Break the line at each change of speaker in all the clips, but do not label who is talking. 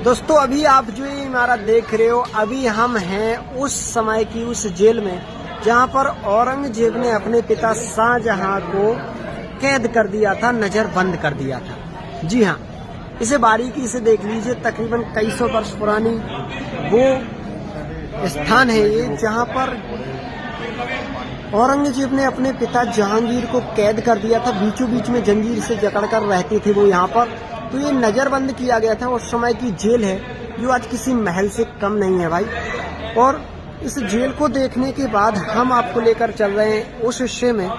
दोस्तों अभी आप जो ये इमारत देख रहे हो, अभी हम हैं उस समय की उस जेल में जहां पर औरंगजेब ने अपने पिता शाहजहां को कैद कर दिया था, नजरबंद कर दिया था। जी हाँ, इसे बारीकी से देख लीजिए। तकरीबन कई सौ वर्ष पुरानी वो स्थान है ये जहां पर औरंगजेब ने अपने पिता जहांगीर को कैद कर दिया था। बीचों बीच में जंजीर से जकड़कर रहते थे वो यहाँ पर। तो ये नजरबंद किया गया था। उस समय की जेल है जो आज किसी महल से कम नहीं है भाई। और इस जेल को देखने के बाद हम आपको लेकर चल रहे हैं उस हिस्से में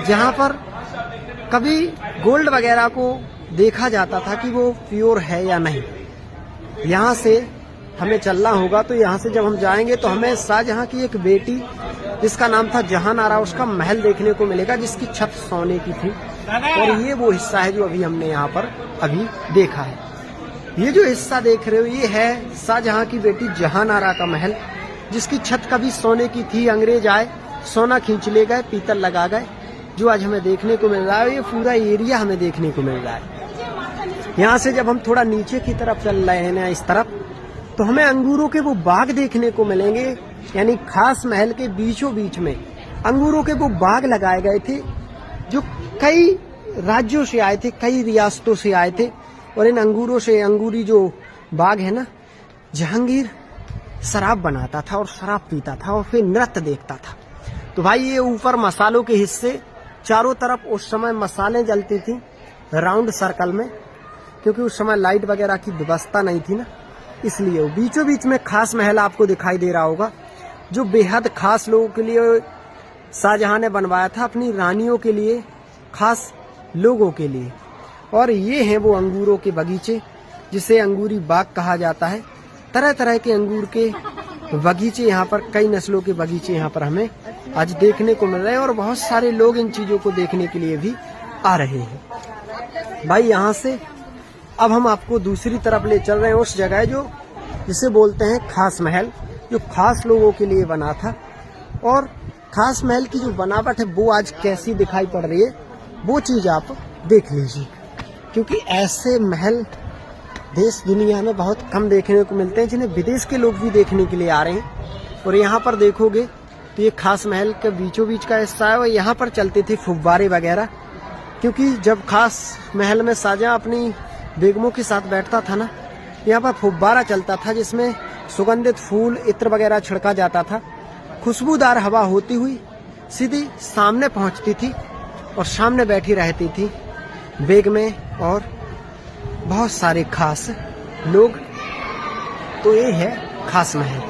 जहाँ पर कभी गोल्ड वगैरह को देखा जाता था कि वो प्योर है या नहीं। यहाँ से हमें चलना होगा। तो यहाँ से जब हम जाएंगे तो हमें शाहजहां की एक बेटी जिसका नाम था जहानारा, उसका महल देखने को मिलेगा जिसकी छत सोने की थी। और ये वो हिस्सा है जो अभी हमने यहाँ पर अभी देखा है। ये जो हिस्सा देख रहे हो ये है शाहजहां की बेटी जहानारा का महल, जिसकी छत कभी सोने की थी। अंग्रेज आए, सोना खींच ले गए, पीतल लगा गए। जो आज हमें देखने को मिल रहा है ये पूरा एरिया हमें देखने को मिल रहा है। यहाँ से जब हम थोड़ा नीचे की तरफ चल रहे हैं ना, इस तरफ, तो हमें अंगूरों के वो बाग देखने को मिलेंगे। यानी खास महल के बीचों बीच में अंगूरों के वो बाग लगाए गए थे जो कई राज्यों से आए थे, कई रियासतों से आए थे। और इन अंगूरों से, अंगूरी जो बाग है ना, जहांगीर शराब बनाता था और शराब पीता था और फिर नृत्य देखता था। तो भाई ये ऊपर मसालों के हिस्से, चारों तरफ उस समय मसालें जलती थी राउंड सर्कल में, क्योंकि उस समय लाइट वगैरह की व्यवस्था नहीं थी ना, इसलिए वो बीचों बीच में खास महल आपको दिखाई दे रहा होगा जो बेहद खास लोगों के लिए शाहजहां ने बनवाया था, अपनी रानियों के लिए, खास लोगों के लिए। और ये हैं वो अंगूरों के बगीचे जिसे अंगूरी बाग कहा जाता है। तरह तरह के अंगूर के बगीचे यहाँ पर, कई नस्लों के बगीचे यहाँ पर हमें आज देखने को मिल रहे हैं। और बहुत सारे लोग इन चीजों को देखने के लिए भी आ रहे हैं भाई। यहाँ से अब हम आपको दूसरी तरफ ले चल रहे हैं, उस जगह जो जिसे बोलते हैं खास महल, जो खास लोगों के लिए बना था। और खास महल की जो बनावट है वो आज कैसी दिखाई पड़ रही है वो चीज़ आप देख लीजिए, क्योंकि ऐसे महल देश दुनिया में बहुत कम देखने को मिलते हैं जिन्हें विदेश के लोग भी देखने के लिए आ रहे हैं। और यहाँ पर देखोगे तो ये खास महल के बीचों बीच का हिस्सा है और यहाँ पर चलते थे फुव्वारे वगैरह, क्योंकि जब खास महल में शाहजहां अपनी बेगमों के साथ बैठता था ना, यहाँ पर फुब्बारा चलता था जिसमें सुगंधित फूल, इत्र वगैरह छिड़का जाता था। खुशबूदार हवा होती हुई सीधी सामने पहुँचती थी और सामने बैठी रहती थी बेगमें और बहुत सारे खास लोग। तो ये है खास महल।